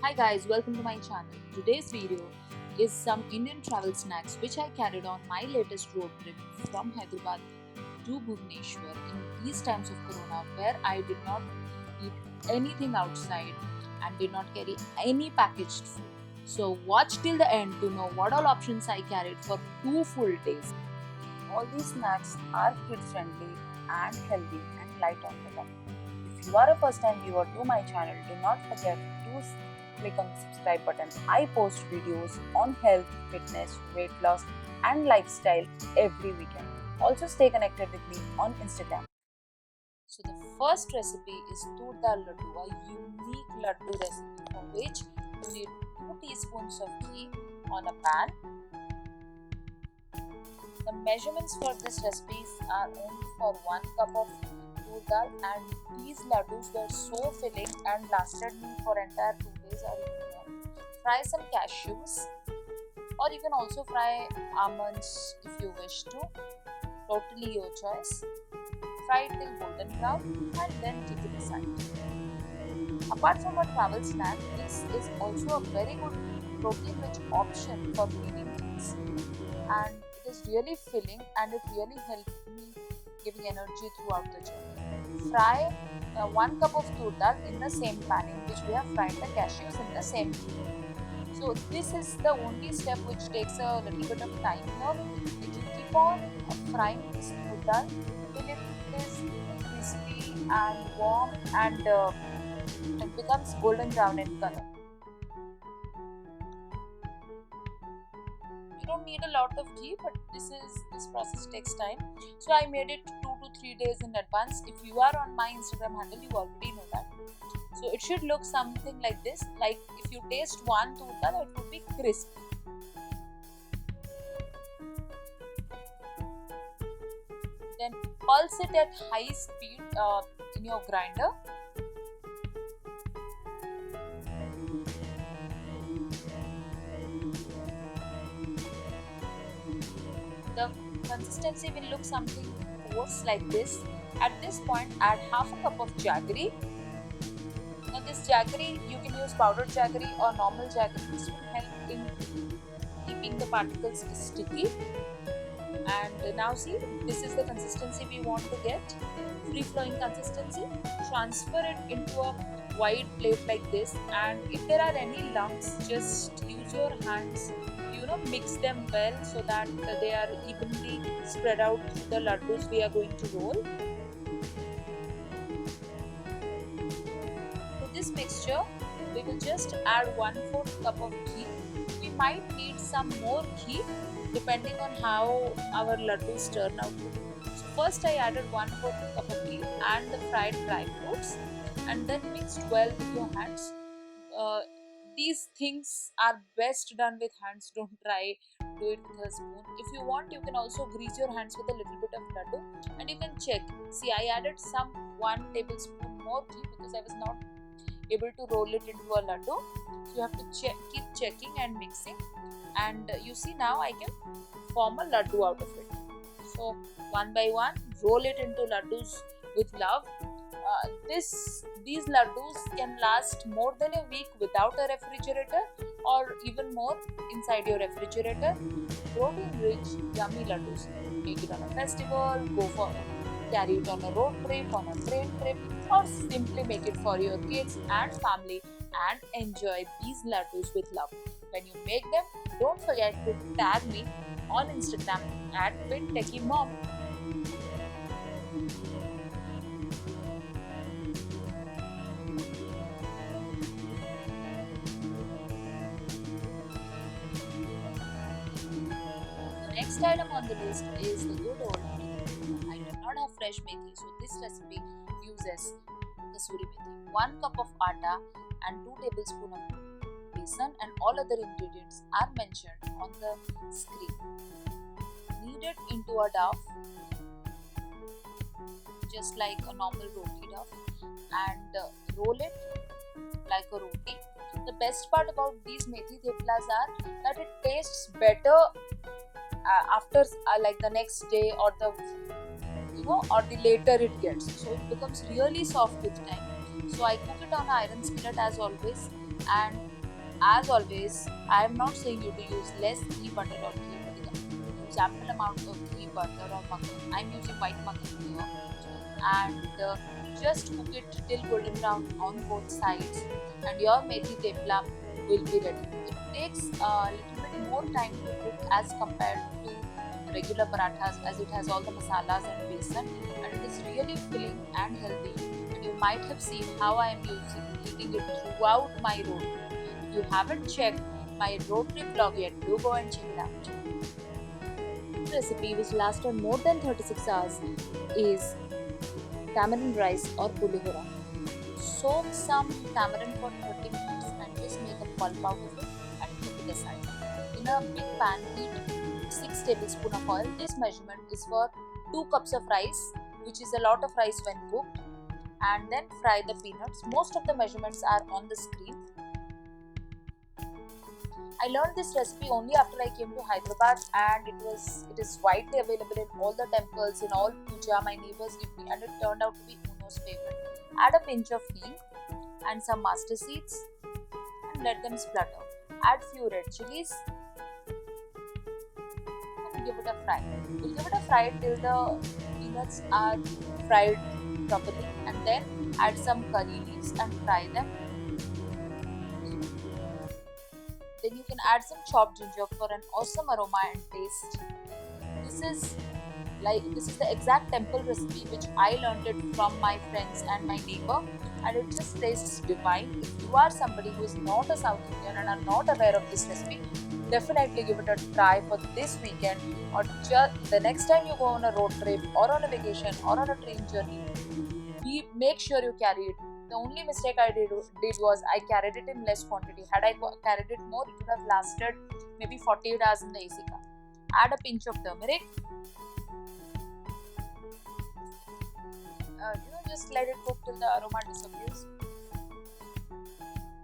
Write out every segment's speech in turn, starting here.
Hi guys, welcome to my channel. Today's video is some Indian travel snacks which I carried on my latest road trip from Hyderabad to Bhubaneswar in these times of Corona where I did not eat anything outside and did not carry any packaged food. So watch till the end to know what all options I carried for 2 full days. All these snacks are kid friendly and healthy and light on the tongue. If you are a first time viewer to my channel, do not forget to click on the subscribe button. I post videos on health, fitness, weight loss and lifestyle every weekend. Also stay connected with me on Instagram. So the first recipe is tur dal laddu, a unique laddu recipe for which you need 2 teaspoons of ghee on a pan. The measurements for this recipe are only for 1 cup of tur dal, and these laddus were so filling and lasted me for entire 2 days or even more. Fry some cashews, or you can also fry almonds if you wish to. Totally your choice. Fry it till golden brown and then keep it aside. Apart from a travel snack, this is also a very good protein-rich option for feeding kids, and it is really filling and it really helped me giving energy throughout the journey. Fry 1 cup of tur dal in the same pan in which we have fried the cashews in the same ghee. So this is the only step which takes a little bit of time here. If you keep on frying this tur dal till it is crispy and warm and it becomes golden brown in color. You don't need a lot of ghee, but this process takes time. So I made it 2 to 3 days in advance. If you are on my Instagram handle, you already know that. So it should look something like this. Like if you taste one tur dal, it would be crisp. Then pulse it at high speed in your grinder. The consistency will look something coarse like this. At this point, add half a cup of jaggery. Now this jaggery, you can use powdered jaggery or normal jaggery. This will help in keeping the particles sticky. And now see, this is the consistency we want to get, free flowing consistency. Transfer it into a wide plate like this, and if there are any lumps, just use your hands, mix them well so that they are evenly spread out through the laddus we are going to roll. To this mixture, we will just add 1/4 cup of ghee. We might need some more ghee depending on how our laddus turn out to be. So first I added 1/4 cup of ghee and the fried dry fruits, and then mixed well with your hands. These things are best done with hands. Don't try do it with a spoon. If you want, you can also grease your hands with a little bit of laddu, and you can check. See, I added some 1 tablespoon more ghee because I was not able to roll it into a laddu. So you have to keep checking and mixing, and you see now I can form a laddu out of it. So one by one, roll it into laddus with love. These laddus can last more than a week without a refrigerator, or even more inside your refrigerator. Protein rich, yummy laddus. Make it on a festival, carry it on a road trip, on a train trip, or simply make it for your kids and family and enjoy these laddus with love. When you make them, don't forget to tag me on Instagram at FitTechieMom. Next item on the list is the good old methi. I do not have fresh methi, so this recipe uses kasuri methi. 1 cup of atta and 2 tablespoons of besan, and all other ingredients are mentioned on the screen. Knead it into a dough, just like a normal roti dough, and roll it like a roti. The best part about these methi theplas are that it tastes better after like the next day, or the later it gets, so it becomes really soft with time. So I cook it on an iron skillet as always. And as always, I am not saying you to use less ghee, butter or ghee. Use ample amount of ghee, butter or makhan. I am using white makhan here. And just cook it till golden brown on both sides, and your methi tepla will be ready. It takes a little bit more time to cook as compared to regular parathas, as it has all the masalas and besan, and it is really filling and healthy. And you might have seen how I am eating it throughout my road trip. If you haven't checked my road trip vlog yet, do go and check it out. The recipe, which lasted more than 36 hours, is tamarind rice or pulihora. Soak some tamarind for 30 minutes and just make a pulp out of it and keep it aside. In a big pan, heat 6 tablespoons of oil. This measurement is for 2 cups of rice, which is a lot of rice when cooked. And then fry the peanuts. Most of the measurements are on the screen. I learned this recipe only after I came to Hyderabad, and it is widely available in all the temples, in all puja. My neighbors give me, and it turned out to be Uno's favorite. Add a pinch of hing and some mustard seeds and let them splutter. Add few red chilies and give it a fry. We'll give it a fry till the peanuts are fried properly, and then add some curry leaves and fry them. Then you can add some chopped ginger for an awesome aroma and taste. This is the exact temple recipe which I learned it from my friends and my neighbor, and it just tastes divine. If you are somebody who is not a South Indian and are not aware of this recipe, definitely give it a try for this weekend, or just the next time you go on a road trip or on a vacation or on a train journey. Make sure you carry it. The only mistake I did was I carried it in less quantity. Had I carried it more, it would have lasted maybe 48 hours in the AC car. Add a pinch of turmeric. Just let it cook till the aroma disappears.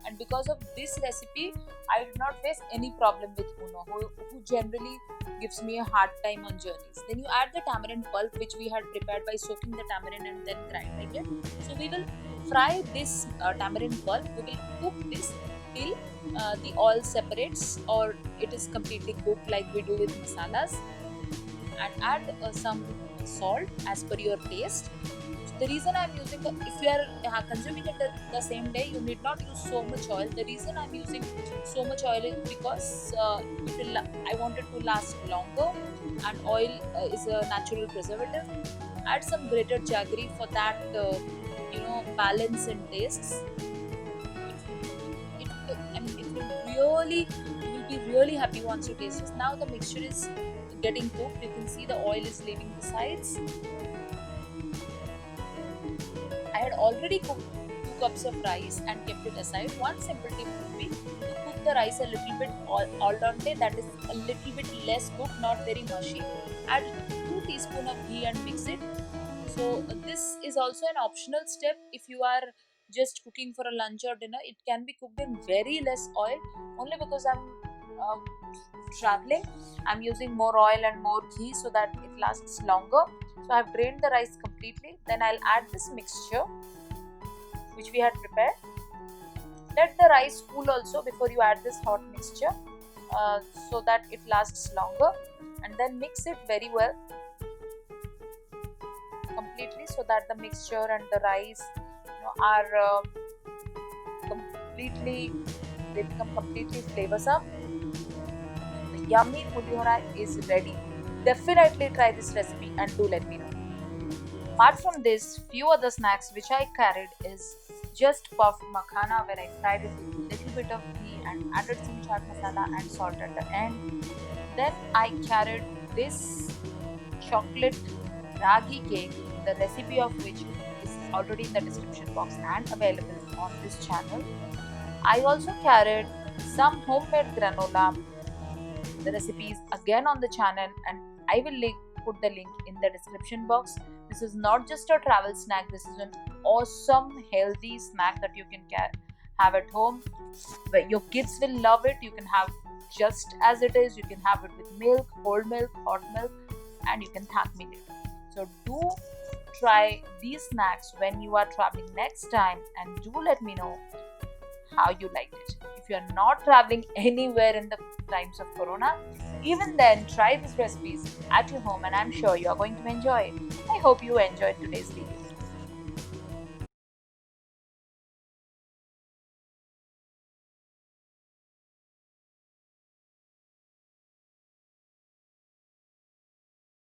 And because of this recipe, I did not face any problem with Uno, who generally gives me a hard time on journeys. Then you add the tamarind pulp, which we had prepared by soaking the tamarind and then grinding it. So we will fry this tamarind pulp. We will cook this till the oil separates or it is completely cooked, like we do with masalas. And add some salt as per your taste. The reason I am using, if you are consuming it the same day, you need not use so much oil. The reason I am using so much oil is because I want it to last longer, and oil is a natural preservative. Add some grated jaggery for that balance in tastes. You will be really happy once you taste this. Now the mixture is getting cooked. You can see the oil is leaving the sides. I had already cooked 2 cups of rice and kept it aside. One simple tip would be to cook the rice a little bit al dente, that is a little bit less cooked, not very mushy. Add 2 teaspoons of ghee and mix it. So this is also an optional step if you are just cooking for a lunch or dinner. It can be cooked in very less oil. Only because I'm traveling, I'm using more oil and more ghee so that it lasts longer. So I've drained the rice completely. Then I'll add this mixture which we had prepared. Let the rice cool also before you add this hot mixture so that it lasts longer, and then mix it very well completely so that the mixture and the rice are they become completely flavorsome. The yummy pulihora is ready. Definitely try this recipe and do let me know. Apart from this, few other snacks which I carried is just puffed makhana, where I fried it with a little bit of ghee and added some chaat masala and salt at the end. Then I carried this chocolate ragi cake, the recipe of which is already in the description box and available on this channel. I also carried some homemade granola. The recipe is again on the channel, and I will put the link in the description box. This is not just a travel snack. This is an awesome healthy snack that you can have at home. Your kids will love it. You can have just as it is. You can have it with milk, cold milk, hot milk, and you can thank me later. So do try these snacks when you are traveling next time, and do let me know how you liked it. If you are not traveling anywhere in the times of Corona, even then try these recipes at your home and I'm sure you are going to enjoy it. I hope you enjoyed today's video.